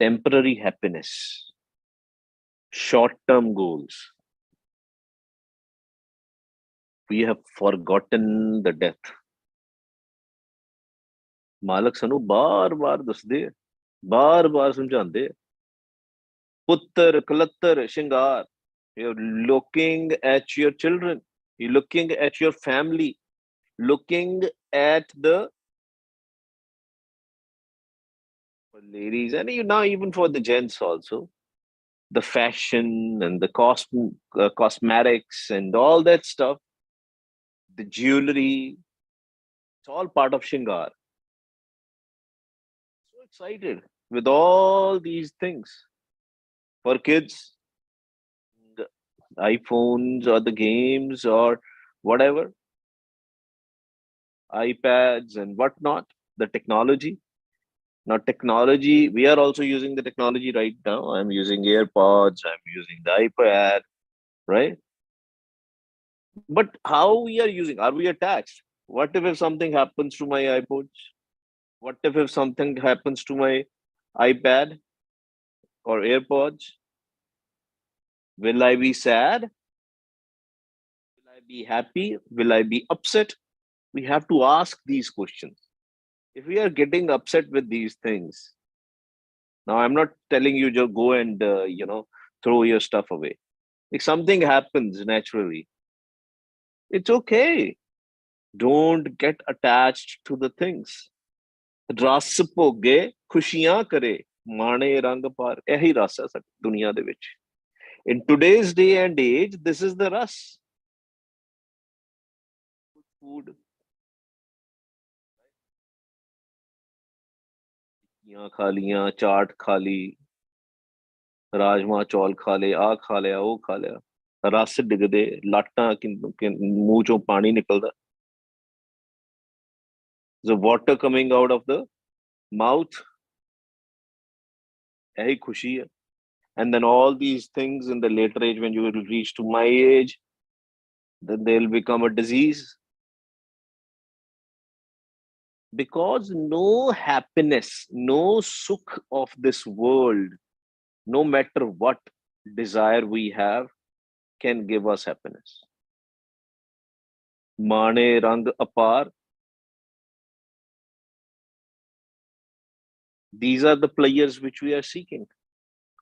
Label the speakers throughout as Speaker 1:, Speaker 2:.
Speaker 1: temporary happiness, short-term goals. We have forgotten the death. मालक सानू बार बार दसदे बार बार समझाते पुत्र कलत्तर शिंगार. You're looking at your children, you're looking at your family, looking at the ladies, and you now even for the gents also, the fashion and the cosmetics and all that stuff, the jewelry, it's all part of Shingar. So excited with all these things for kids, the iPhones or the games or whatever, iPads and whatnot, the technology. Now, technology, we are also using the technology right now. I'm using AirPods, I'm using the iPad, right? But how we are using, are we attached? What if something happens to my iPods? What if something happens to my iPad or AirPods? Will I be sad? Will I be happy? Will I be upset? We have to ask these questions. If we are getting upset with these things, now I'm not telling you just go and throw your stuff away. If something happens naturally, it's okay. Don't get attached to the things. रस भोगे खुशियां करे माणे रंग पार यही रस है साडी दुनिया दे विच. In today's day and age, this is the rus. Food, खा लिया, चाट खा ली, राजमा चौल खा ले, आ खा लिया, वो खा लिया, रस डिगदे लाटां मुंह चों पानी निकलदा. The water coming out of the mouth, यही खुशी है. And then all these things in the later age, when you will reach to my age, then they'll become a disease. Because no happiness, no sukh of this world, no matter what desire we have, can give us happiness. Mane rang apar. These are the players which we are seeking.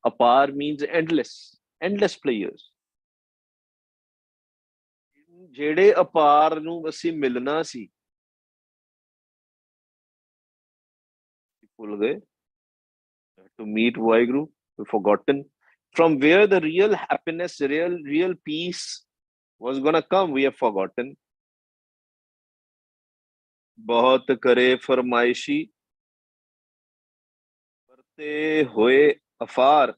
Speaker 1: Apar means endless, endless players. ਜਿਹੜੇ ਅਪਾਰ ਨੂੰ ਅਸੀਂ ਮਿਲਣਾ ਸੀ ਭੁੱਲ ਗਏ. To meet Vaheguru, we've forgotten from where the real happiness, real peace was gonna come. We have forgotten. बहुत करे फरमाइशी करते हुए अफार.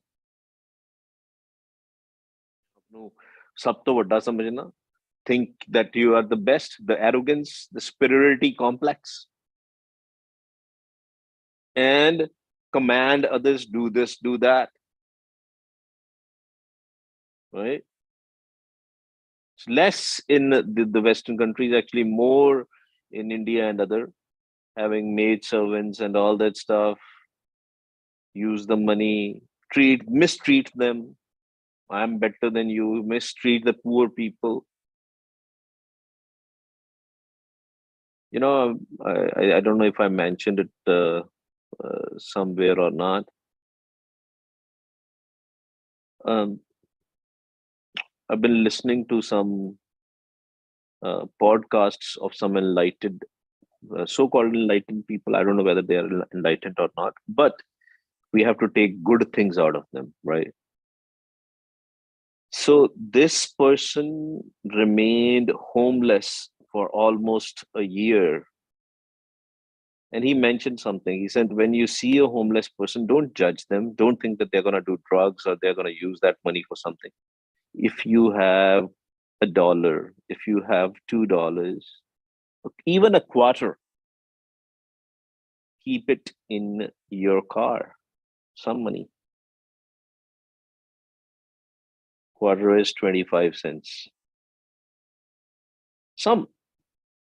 Speaker 1: अपनों सब तो वड्डा समझना. Think that you are the best, the arrogance, the superiority complex, and command others do this, do that, right? It's less in the Western countries, actually more in India and other, having maid servants and all that stuff, use the money, mistreat them. I'm better than you, mistreat the poor people. I don't know if I mentioned it somewhere or not. I've been listening to some podcasts of some enlightened, so-called enlightened people. I don't know whether they are enlightened or not, but we have to take good things out of them, right? So this person remained homeless for almost a year. And he mentioned something. He said, when you see a homeless person, don't judge them. Don't think that they're going to do drugs or they're going to use that money for something. If you have $1, if you have $2, even a quarter, keep it in your car. Some money. Quarter is 25 cents. Some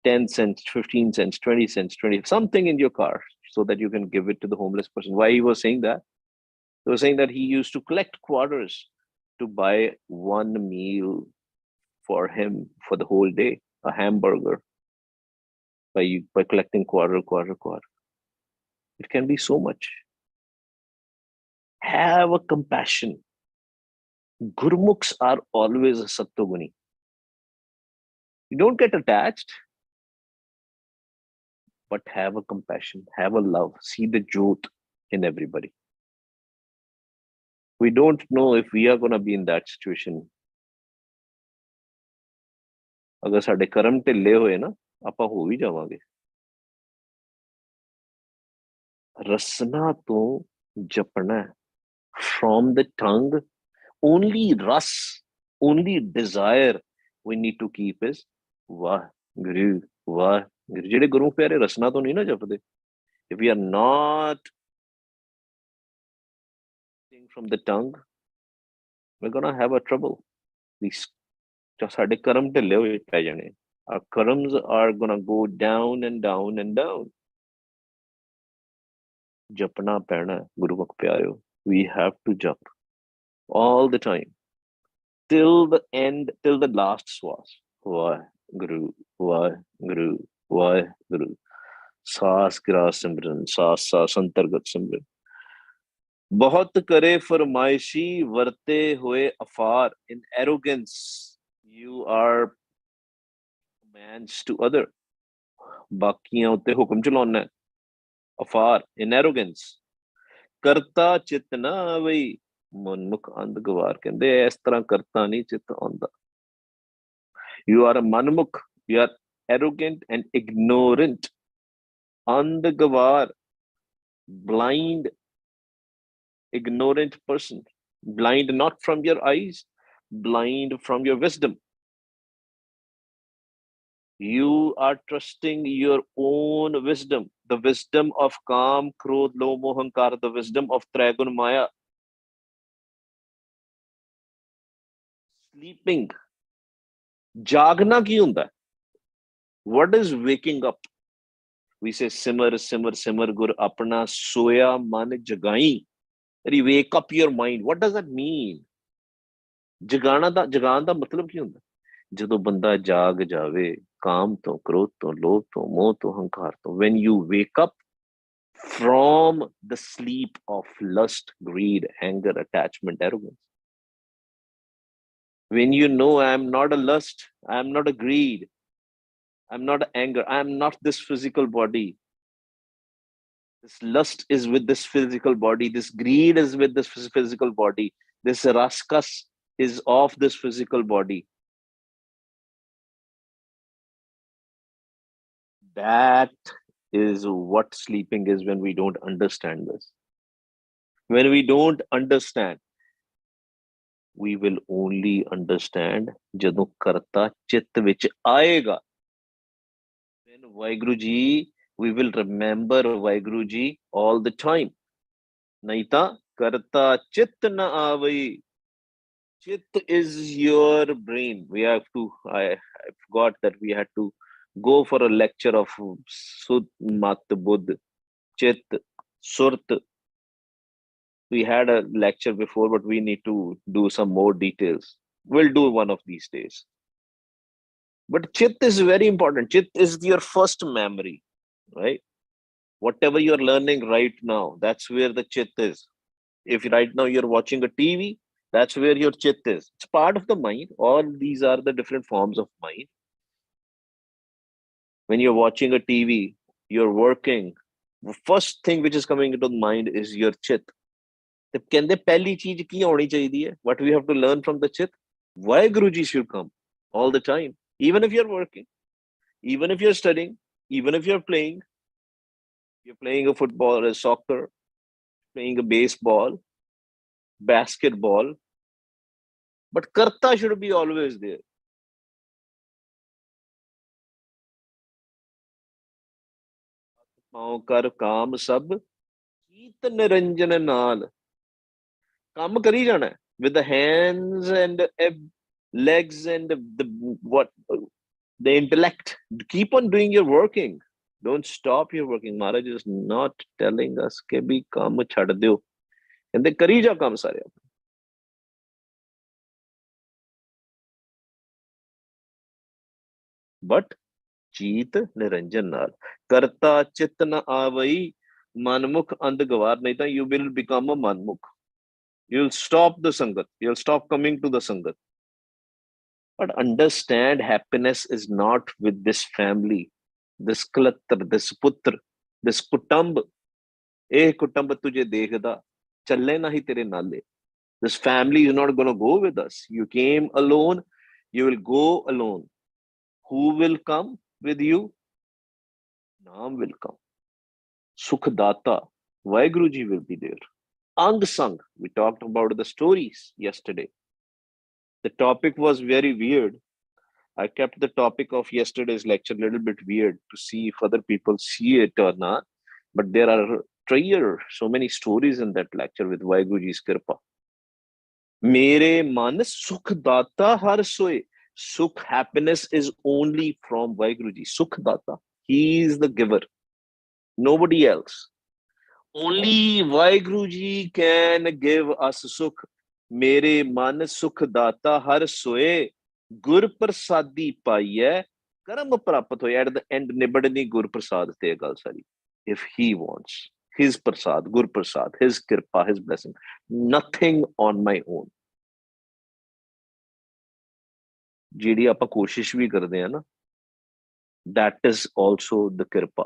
Speaker 1: 10 cents, 15 cents, 20 cents, 20, something in your car so that you can give it to the homeless person. Why he was saying that? They were saying that he used to collect quarters to buy one meal for him for the whole day, a hamburger, by collecting quarter. It can be so much. Have a compassion. Gurmukhs are always a sattoguni. You don't get attached, but have a compassion, have a love, see the jyot in everybody. We don't know if we are going to be in that situation. अगर साडे कर्म ढिले होए ना, ਆਪਾਂ ਹੋ ਵੀ ਜਾਵਾਂਗੇ। रसना तो जपना है from the tongue. Only ras, only desire we need to keep is Vahguru, Vahguru. ਜਿਹੜੇ ਗੁਰੂ ਪਿਆਰੇ ਰਸਨਾ ਤੋਂ ਨਹੀਂ ਨਾ ਜਪਦੇ, if we are not from the tongue, we're gonna have a trouble. These ਸਾਡੇ ਕਰਮ ਢਿੱਲੇ ਹੋਏ ਪੈ ਜਾਣੇ। Our karams are gonna go down and down and down. ਜਪਣਾ ਪੈਣਾ ਗੁਰੂ ਮੁਖ ਪਿਆਰਿਓ। We have to jump all the time till the end, till the last swas. Vahguru, Vahguru, Vahguru. ਸਾਸ ਗਿਰਾ ਸਿਮਰਨ, ਸਾਸ ਅੰਤਰਗਤ ਸਿਮਰਨ। बहुत करे फरमाइशी वरते हुए अफार। In arrogance you are commands to other, बाकियां उत्ते हुक्म चलाना है। अफार, in arrogance। करता चित ना आवे, मनमुख अंध गवार। कहंदे इस तरह करता नहीं चित आंदा। You are a manmukh, you are arrogant and ignorant, अंध गवार, blind, ignorant person. Blind not from your eyes, blind from your wisdom. You are trusting your own wisdom, the wisdom of Kam, Krodh, Lobh, Moh, Ahankar, the wisdom of Trigun Maya. Sleeping. Jagna ki hunda? What is waking up? We say simar, simar, simar gur apna soya man jagai. That you wake up your mind. What does that mean? ਜਗਾਣ ਦਾ ਮਤਲਬ ਕੀ ਹੁੰਦਾ? ਜਦੋਂ ਬੰਦਾ ਜਾਗ ਜਾਵੇ ਕਾਮ ਤੋਂ, ਕ੍ਰੋਧ ਤੋਂ, ਲੋਭ ਤੋਂ, ਮੋਹ ਤੋਂ, ਹੰਕਾਰ ਤੋਂ। when you wake up from the sleep of lust, greed, anger, attachment, arrogance, when you know I am not a lust, I am not a greed, I am not anger, I am not this physical body. This lust is with this physical body, this greed is with this physical body, this raskas is of this physical body. That is what sleeping is when we don't understand this. When we don't understand, we will only understand ਜਦੋਂ ਕਰਤਾ ਚਿੱਤ ਵਿੱਚ ਆਏਗਾ। Then Vaheguru Ji, we will remember Vaheguru Ji all the time. ਨਹੀਂ ਤਾਂ ਕਰਤਾ ਚਿੱਤ ਨਾ ਆਵੇ। Chit is your brain. We have to, I forgot that we had to go for a lecture of Sud, Mat, Buddh, Chit, Surt. We had a lecture before, but we need to do some more details. We'll do one of these days. But Chit is very important. Chit is your first memory, right? Whatever you're learning right now, that's where the Chit is. If right now you're watching a TV, that's where your chit is. It's part of the mind. All these are the different forms of mind. When you're watching a TV, you're working, the first thing which is coming into the mind is your chit. What we have to learn from the chit? Why Guruji should come all the time? Even if you're working, even if you're studying, even if you're playing a football, a soccer, playing a baseball, basketball, but karta should be always there. कर काम सब कीत निरंजन नाल काम करी जाना है with the hands and legs and the intellect. Keep on doing your working. Don't stop your working. Maharaj is not telling us ke bhi kaam chhad deo. ਕਹਿੰਦੇ ਕਰੀ ਜਾ ਕੰਮ ਸਾਰੇ। ਬਟ ਚੀਤ ਨਿਰੰਜਨ ਨਾਲ, ਕਰਤਾ ਚਿਤ ਨ ਆਵਈ, ਮਨਮੁਖ ਅੰਧ ਗਵਾਰ, ਨਹੀਂ ਤਾਂ ਯੂ ਵਿਲ ਬਿਕਮ ਅ ਮਨਮੁਖ, you'll stop the sangat, you'll stop coming to the sangat. But understand, happiness is not with this family, this klattar, this putra, this kutumb. Eh kutumb tujhe dekhda, challe nahi tere naale. This family is not going to go with us. You came alone, you will go alone. Who will come with you? Naam will come. Sukh Data, Vaheguru Ji will be there. Ang Sang, we talked about the stories yesterday. The topic was very weird. I kept the topic of yesterday's lecture a little bit weird to see if other people see it or not. But there are so many stories in that lecture with Vaheguru Ji's Kirpa. Mere man sukh data har soe. Sukh, happiness is only from Vaheguru Ji. Sukh data. He is the giver. Nobody else. Only Vaheguru Ji can give us sukh. Mere man sukh data har soe. Gur prasadi paiye. Karam prapat hoye. At the end, nibadni gur prasad te gal sari. If he wants. His prasad, gur prasad, his kirpa, his blessing. Nothing on my own. ਜਿਹੜੀ ਆਪਾਂ ਕੋਸ਼ਿਸ਼ ਵੀ ਕਰਦੇ ਆ ਨਾ, that is also the kirpa.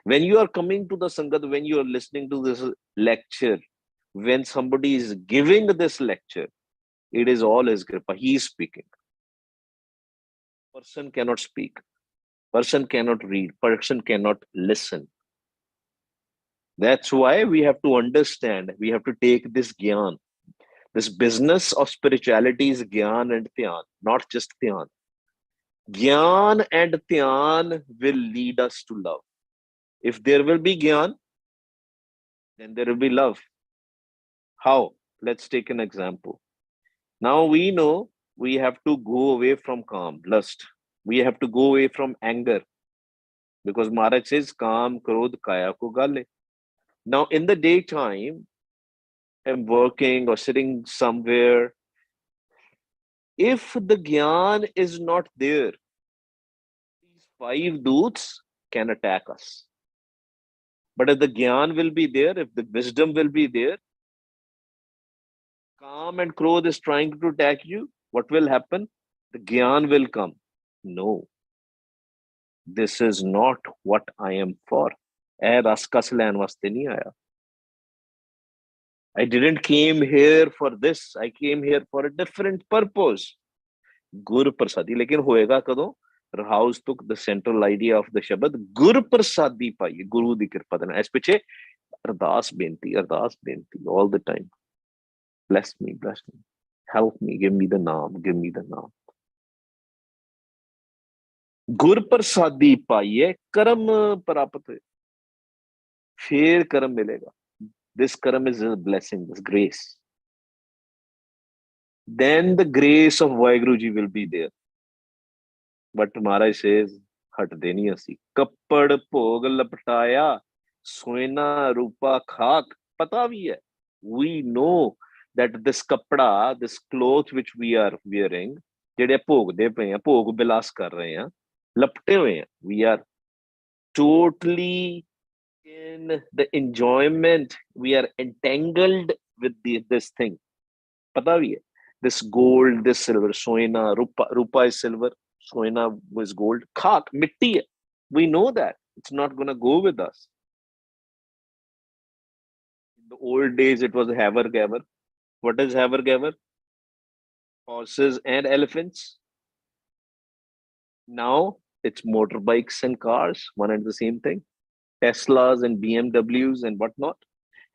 Speaker 1: When you are coming to the sangat, when you are listening to this lecture, when somebody is giving this lecture, it is all his kirpa. He is speaking. Person cannot speak, person cannot read, person cannot listen. That's why we have to understand, we have to take this gyan. This business of spirituality is gyan and dhyan, not just dhyan. Gyan and dhyan will lead us to love. If there will be gyan, then there will be love. How? Let's take an example. Now we know we have to go away from calm, lust. We have to go away from anger. Because Maharaj says, Kam, Krodh, Kaya ko gale. Now in the daytime, I'm working or sitting somewhere. If the gyan is not there, these 5 doots can attack us. But if the gyan will be there, if the wisdom will be there, Kam and Krodh is trying to attack you, what will happen? The gyan will come. No. This is not what I am for. I didn't came here for this. I came here for a different purpose. Gur Prasadi. Lekin hoega kado? Rahouse took the central idea of the Shabad. Gur Prasadi pai. Guru di kirpa dana. As piche, ardas benti all the time. Bless me. Help me. Give me the naam. Gur Prasadi pai. Karam prapat. Fir karam milega. This karam is a blessing, this grace. Then the grace of Vaheguru Ji will be there. But Maharaj says, Hat deni asi. Kappad bhog laptaya, soina rupa khak. Pata bhi hai. We know that this kapda, this cloth which we are wearing, jede bhog de pe hain, bhog bilas kar rahe hain, lapte hue hain. We are totally in the enjoyment, we are entangled with this thing. Pata bhi hai. This gold, this silver, soina, rupa is silver, soina was gold, khak, mitti hai. We know that it's not going to go with us. In the old days, it was haver gaver. What is haver gaver? Horses and elephants. Now it's motorbikes and cars, one and the same thing. Teslas and BMWs and whatnot.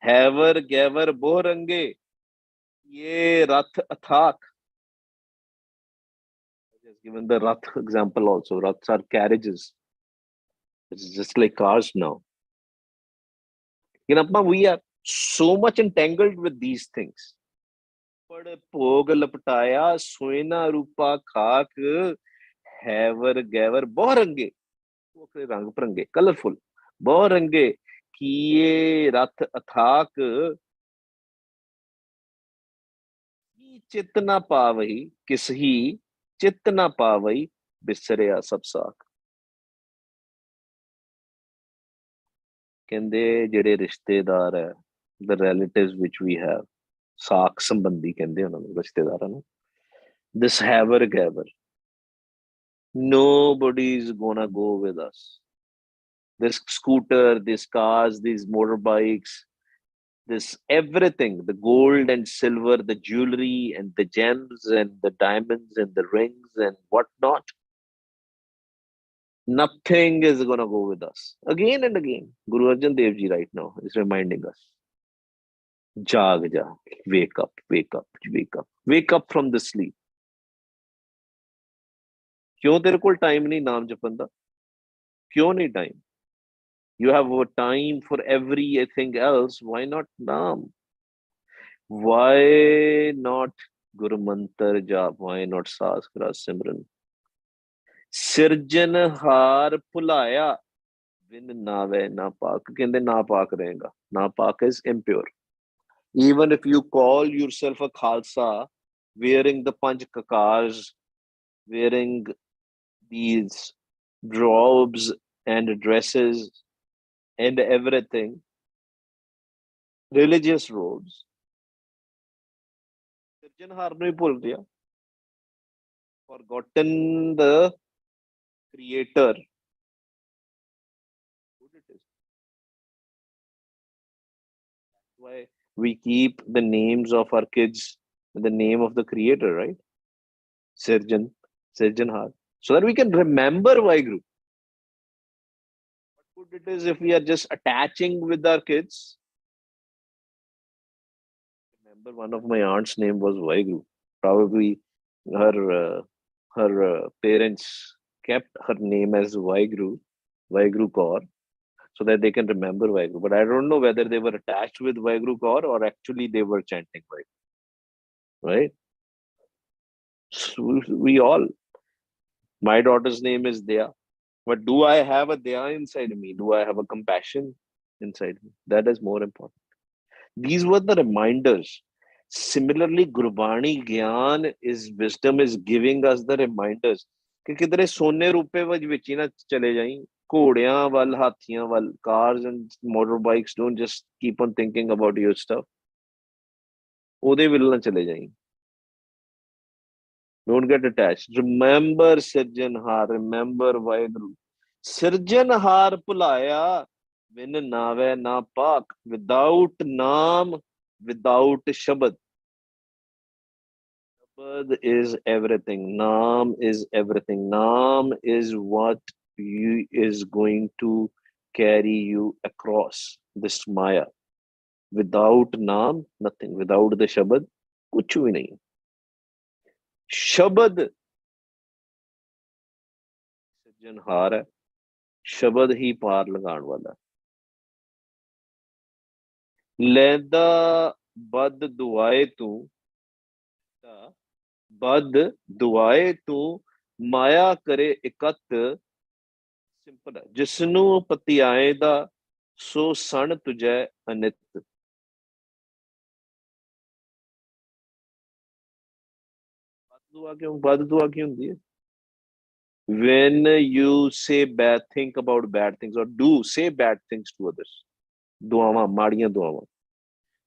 Speaker 1: Haver gaver borange. Ye rath athak. I just given the rath example also. Raths are carriages. It's just like cars now. We are so much entangled with these things. Bhog laptaya, soina rupa khak, haver gaver borange. Rang prange, colorful. Borange. Kiye rath athak. चित ना पावही किसही चित ना पावही बिसरिया सब साख। ਕਹਿੰਦੇ ਜਿਹੜੇ ਰਿਸ਼ਤੇਦਾਰ ਹੈ the relatives which we have ਸਾਖ ਸੰਬੰਧੀ ਕਹਿੰਦੇ ਉਹਨਾਂ ਨੂੰ ਰਿਸ਼ਤੇਦਾਰਾਂ ਨੂੰ this haver gaver nobody is gonna go with us this scooter these cars these motorbikes this everything the gold and silver the jewelry and the gems and the diamonds and the rings and whatnot nothing is going to go with us again and again Guru Arjan Dev Ji right now is reminding us जाग जा wake up wake up wake up wake up from the sleep क्यों तेरे को time नहीं नाम जपन दा क्यों नहीं time you have a time for everything else why not naam why not guru mantar jap why not saas kara simran ਸਿਰਜਣਹਾਰ ਭੁਲਾਇਆ ਵਿਨ ਨਾਵੇ ਨਾ ਪਾਕ ਕਹਿੰਦੇ ਨਾ ਪਾਕ ਰਹੇਗਾ ਨਾ ਪਾਕ is impure even if you call yourself a khalsa wearing the panch kakars wearing these robes and dresses and everything religious robes sirjanhar nu hi bhul diya forgotten the creator why we keep the names of our kids in the name of the creator right sirjan sirjanhar so that we can remember Vaheguru what good it is if we are just attaching with our kids remember one of my aunt's name was Vaheguru probably her parents kept her name as Vaheguru Kaur so that they can remember Vaheguru. But I don't know whether they were attached with Vaheguru Kaur or actually they were chanting Vaheguru, right? So we all, my daughter's name is Dea. But do I have a Dea inside me? Do I have a compassion inside me? That is more important. These were the reminders. Similarly, Gurbani Gyan is wisdom is giving us the reminders. ਕਿ ਕਿਧਰੇ ਸੋਨੇ ਰੁਪਏ ਵਿੱਚ ਹੀ ਨਾ ਚਲੇ ਜਾਈਂ ਘੋੜਿਆਂ ਵੱਲ ਹਾਥੀਆਂ ਵੱਲ cars and motorbikes don't just keep on thinking about your stuff ਉਹਦੇ ਵੱਲ ਨਾ ਚਲੇ ਜਾਈਂ don't get attached remember ਸਿਰਜਣਹਾਰ remember ਵਾਹਿਗੁਰੂ ਸਿਰਜਣਹਾਰ ਭੁਲਾਇਆ ਵਿਨ ਨਾਵੇ ਨਾ ਪਾਕ without ਨਾਮ without shabad Shabad is everything. Naam is everything. Naam is what you is going to carry you across this Maya. Without Naam, nothing. Without the Shabad, kuch bhi nahi. Shabad ਸਿਰਜਣਹਾਰ ਹੈ ਸ਼ਬਦ ਹੀ ਪਾਰ ਲਗਾਉਣ ਵਾਲਾ ਲੈਂਦਾ ਬਦ ਦੁਆਏ ਤੂੰ बद दुआए तू माया करे इकत सिंपल है जिसनू पतियाए दा सो सन तुझे अनित बद दुआ क्यों होती है when you say bad think about bad things or do say bad things to others ਦੁਆਵਾਂ ਮਾੜੀਆਂ ਦੁਆਵਾਂ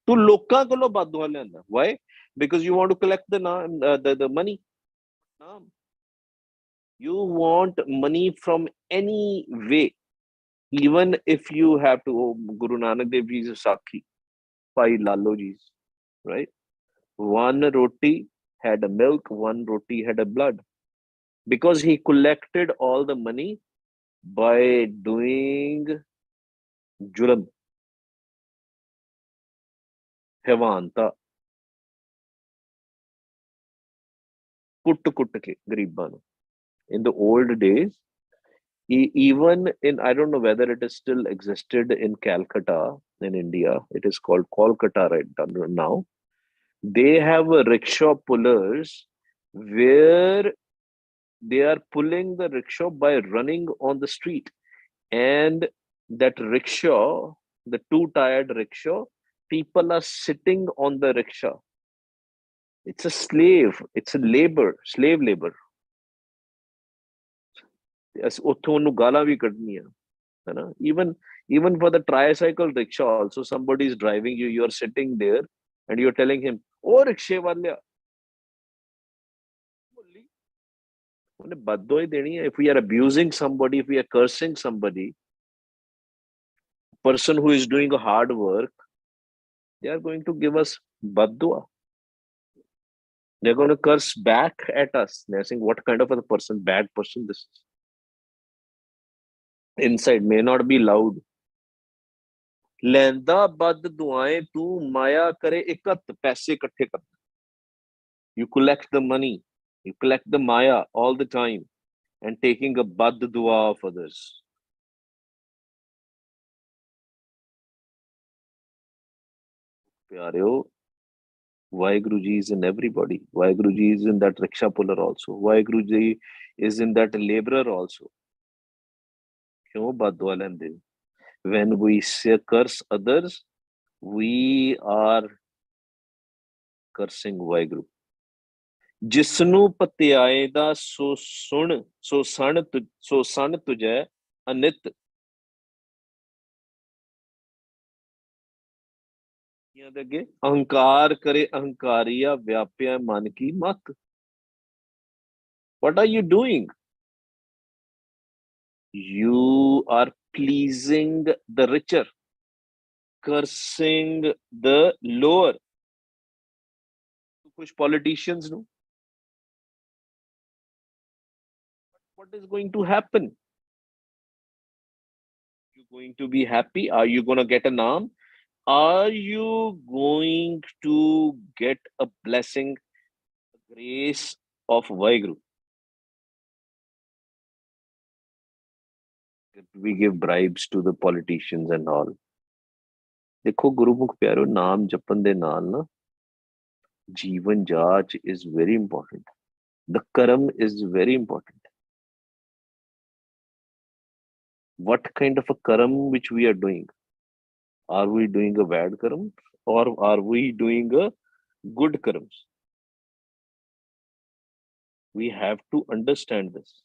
Speaker 1: ਤੂੰ ਲੋਕਾਂ ਕੋਲੋਂ ਬਦ ਦੁਆ ਲੈਂਦਾ why because you want to collect the money you want money from any way even if you have to Guru Nanak Dev Ji's Sakhi Bhai Lalo Ji's right one roti had a milk one roti had a blood because he collected all the money by doing juram hevanta ਕੁੱਟ ਕੇ ਗਰੀਬਾਂ ਨੂੰ in the old days even in I don't know whether it is still existed in Calcutta in India it is called Kolkata right now they have a rickshaw pullers where they are pulling the rickshaw by running on the street and that rickshaw the two-tired rickshaw people are sitting on the rickshaw It's a slave. It's a labor, slave labor. ਉੱਥੋਂ ਉਹਨੂੰ ਗਾਲਾਂ ਵੀ ਕੱਢਣੀਆਂ ਹੈ ਨਾ even for the tricycle rickshaw also somebody is driving you, you are sitting there and you're telling him oh rickshaw ਵਾਲਿਆ ਉਹਨੇ ਬਦਦੁਆ ਹੀ ਦੇਣੀ ਹੈ. If we are abusing somebody, if we are cursing somebody, person who is doing a hard work, they are going to give us baddua. They're going to curse back at us. They're saying what kind of a person, bad person this is. Inside may not be loud. ਲੈਂਦਾ ਬਦ ਦੁਆएं ਤੂੰ ਮਾਇਆ ਕਰੇ ਇਕੱਤ ਪੈਸੇ ਇਕੱਠੇ ਕਰ. You collect the money, you collect the maya all the time and taking a bad dua of others. ਪਿਆਰਿਓ, Vaheguru Ji is in everybody. Vaheguru Ji is in that rickshaw puller also. Vaheguru Ji is in that laborer also. क्यों बददुआ लेंदे? When we curse others, we are cursing Vaheguru. ਜਿਸਨੂੰ ਪਤਿਆਏ ਦਾ ਸੋ ਸੁਣ ਸੋ ਸਣ ਤੁਜੈ ਅਨਿਤ. ਦੇ ਅੱਗੇ ਅਹੰਕਾਰ ਕਰੇ ਅਹੰਕਾਰੀਆ ਵਿਆਪਿਆ ਮਨ ਕੀ ਮਤ. What are you doing? You are pleasing the richer, cursing the lower. Kuch politicians know what is going to happen. You going to be happy? Are you going to get a naam? Are you going to get a blessing, grace of Vaheguru? We give bribes to the politicians and all. देखो गुरुमुख प्यारो, नाम जपन दे नाल ना जीवन जाच is very important. The karam is very important. What kind of a karam which we are doing? Are we doing a bad karam or are we doing a good karams? We have to understand this.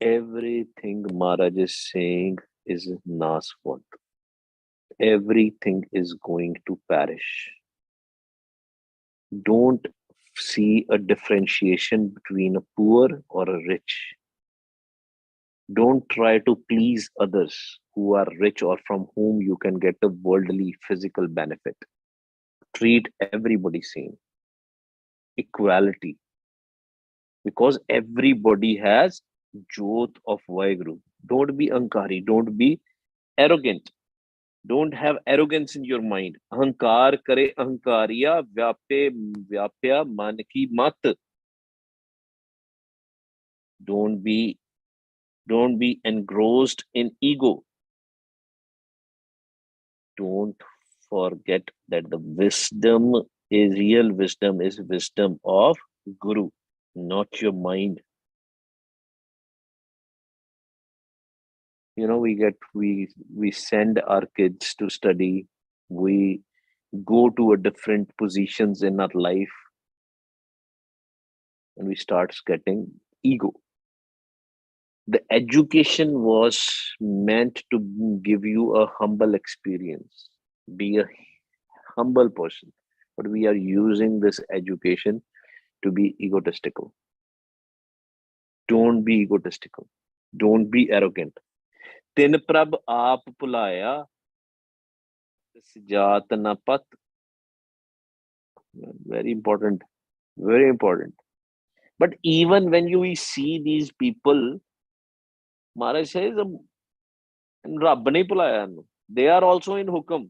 Speaker 1: Everything Maharaj is saying is Nas fault. Everything is going to perish. Don't see a differentiation between a poor or a rich. Don't try to please others who are rich or from whom you can get a worldly physical benefit. Treat everybody same. Equality. Because everybody has Jyot of Vaheguru. Don't be ankari. Don't be arrogant. Don't have arrogance in your mind. Ahankar kare ahankariya vyapya man ki mat. Don't be engrossed in ego. Don't forget that the real wisdom is wisdom of Guru, not your mind. You know, we send our kids to study. We go to a different positions in our life and we start getting ego. The education was meant to give you a humble experience, be a humble person, but we are using this education to be egotistical. Don't be egotistical. Don't be arrogant. ਤਿਨ ਪ੍ਰਭ ਆਪ ਭੁਲਾਇਆ ਜਾਤ ਨਾ ਪਤ. Very important. Very important. But even when we see these people, Maharaj says, Rabb nahi phulaya. They are also in hukam.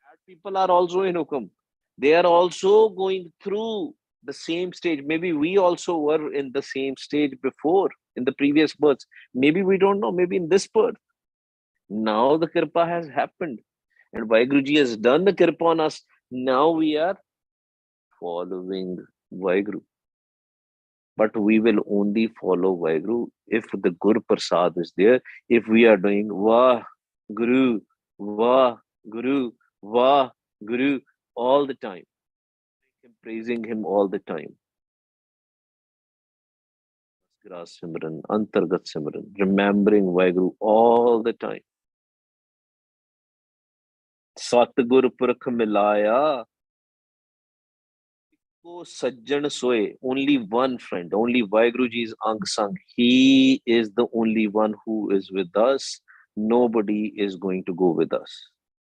Speaker 1: Bad people are also in hukam. They are also going through the same stage. Maybe we also were in the same stage before, in the previous births. Maybe we don't know. Maybe in this birth. Now the Kirpa has happened. And Vaheguru has done the Kirpa on us. Now we are following Vaheguru. But we will only follow Vaheguru if the Guru Prasad is there. If we are doing Vah Guru, Vah Guru, Wah, Guru, all the time. Praising him all the time. Gras Simran, Antargat Simran, remembering Vaheguru all the time. Satgur Purkh Milaya, Ko Sajjan Soe, only one friend, only Vaheguru Ji's Ang Sang. He is the only one who is with us. Nobody is going to go with us.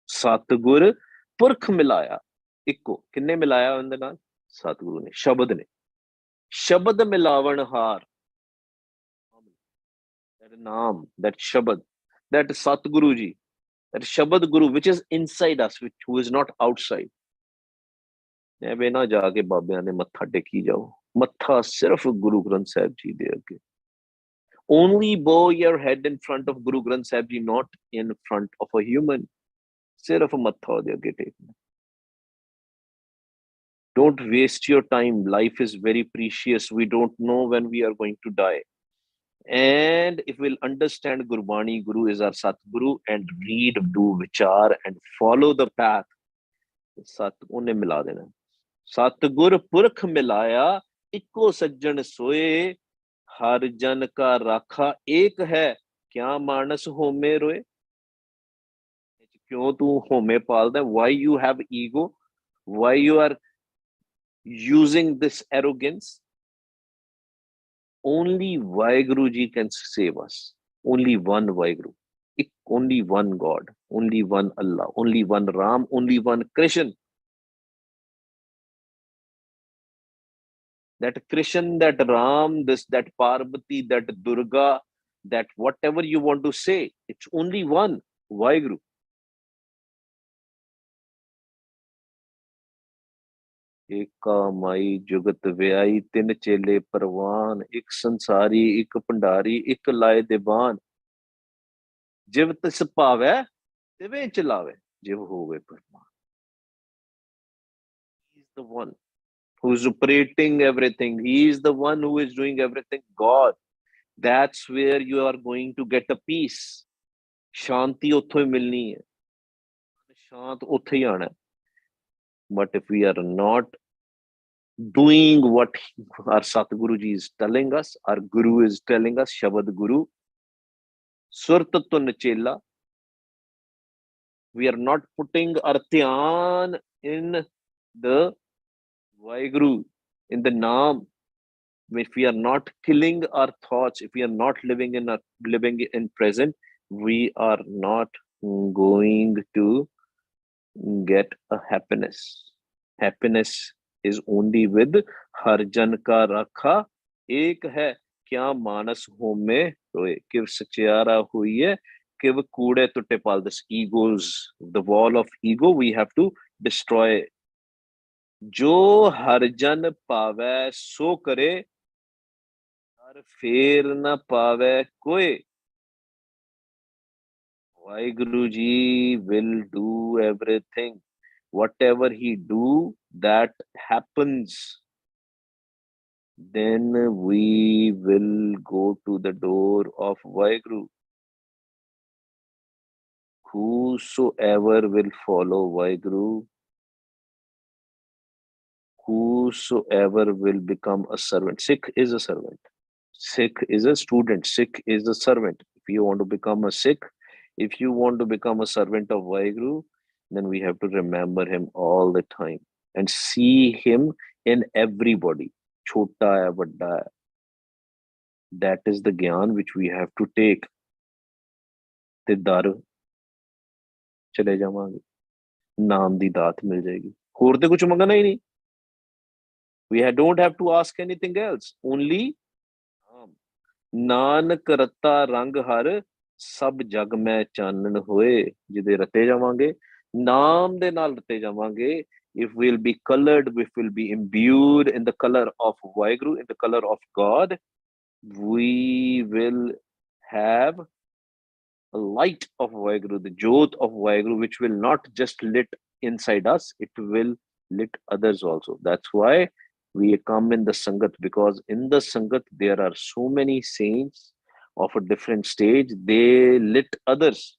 Speaker 1: Satgur Purkh Milaya, ਇੱਕੋ ਕਿੰਨੇ ਮਿਲਾਇਆ ਉਹਦੇ ਨਾਲ ਸਤਿਗੁਰੂ ਨੇ ਸ਼ਬਦ ਨੇ ਸ਼ਬਦ ਮਿਲਾਵਣ ਹਾਰ that naam that shabad that satguru ji that shabad guru which is inside us which who is not outside ਐਵੇਂ ਨਾ ਜਾ ਕੇ ਬਾਬਿਆਂ ਨੇ ਮੱਥਾ ਟੇਕੀ ਜਾਓ ਮੱਥਾ ਸਿਰਫ ਗੁਰੂ ਗ੍ਰੰਥ ਸਾਹਿਬ ਜੀ ਦੇ ਅੱਗੇ only bow your head in front of Guru Granth Sahib Ji not in front of a human ਸਿਰਫ ਮੱਥਾ ਉਹਦੇ ਅੱਗੇ ਟੇਕਣਾ don't waste your time life is very precious we don't know when we are going to die and if we'll understand Gurbani Guru is our Satguru and read do vichar and follow the path Sat ਉਹਨੇ ਮਿਲਾ ਦੇਣਾ सतगुर पुरख मिलाया eco सज्जन सोए हर जन का राखा एक है क्या मानस होमे रोए क्यों तू होमे Palda why you have ego why you are using this arrogance only Vaheguru ji can save us only one Vaheguru only one God only one Allah only one Ram only one Krishna that Krishna, that Ram, that Parvati, that Durga, that whatever you want to say, it's only one. Vaheguru. ਏਕਾ ਮਾਈ ਜੁਗਤ ਵਿਆਈ ਤਿੰਨ ਚੇਲੇ ਪਰਵਾਨ ਇੱਕ ਸੰਸਾਰੀ ਇੱਕ ਭੰਡਾਰੀ ਇੱਕ ਲਾਏ ਦੀਵਾਨ ਜਿਵ ਤਿਸ ਭਾਵੈ ਤਿਵੇਂ ਚਲਾਵੇ ਜਿਵ ਹੋਵੇ ਪਰਮਾਨ he is the one who is operating everything he is the one who is doing everything God that's where you are going to get a peace ਸ਼ਾਂਤੀ ਉੱਥੋਂ ਹੀ ਮਿਲਣੀ ਹੈ ਸ਼ਾਂਤ ਉੱਥੇ ਹੀ ਆਣਾ but if we are not doing what our Satguru ji is telling us our Guru is telling us Shabad Guru Surat Tun Chela we are not putting our dhyan in the Vaheguru in the Naam if we are not killing our thoughts if we are not living in present we are not going to get a happiness is only with har jan ka rakha ek hai kya manas home roye kiv sachiara hui hai kiv kude tutte pal this egos the wall of ego we have to destroy jo har jan paave so kare har fer na paave koi Vaheguru ji will do everything whatever he do that happens then we will go to the door of Vaheguru whosoever will follow Vaheguru whosoever will become a servant Sikh is a servant Sikh is a student Sikh is a servant if you want to become a Sikh if you want to become a servant of Vaheguru then we have to remember him all the time and see him in everybody chota hai vadda hai that is the gyan which we have to take ਤੇ ਦਰ ਚਲੇ ਜਾਵਾਂਗੇ ਨਾਮ ਦੀ ਦਾਤ ਮਿਲ ਜਾਏਗੀ ਹੋਰ ਤੇ ਕੁਝ ਮੰਗਣਾ ਹੀ ਨਹੀਂ we don't have to ask anything else only Nanak ਰਤਾ ਰੰਗ ਹਰ ਸਭ ਜਗ ਮੈਂ ਚਾਨਣ ਹੋਏ ਜਿਹਦੇ ਰਤੇ ਜਾਵਾਂਗੇ ਨਾਮ ਦੇ ਨਾਲ ਰਤੇ ਜਾਵਾਂਗੇ if we'll be colored if we'll be imbued in the color of Vaheguru in the color of God we will have a light of Vaheguru the jyot of Vaheguru which will not just lit inside us it will lit others also that's why we come in the sangat because in the sangat there are so many saints of a different stage they lit others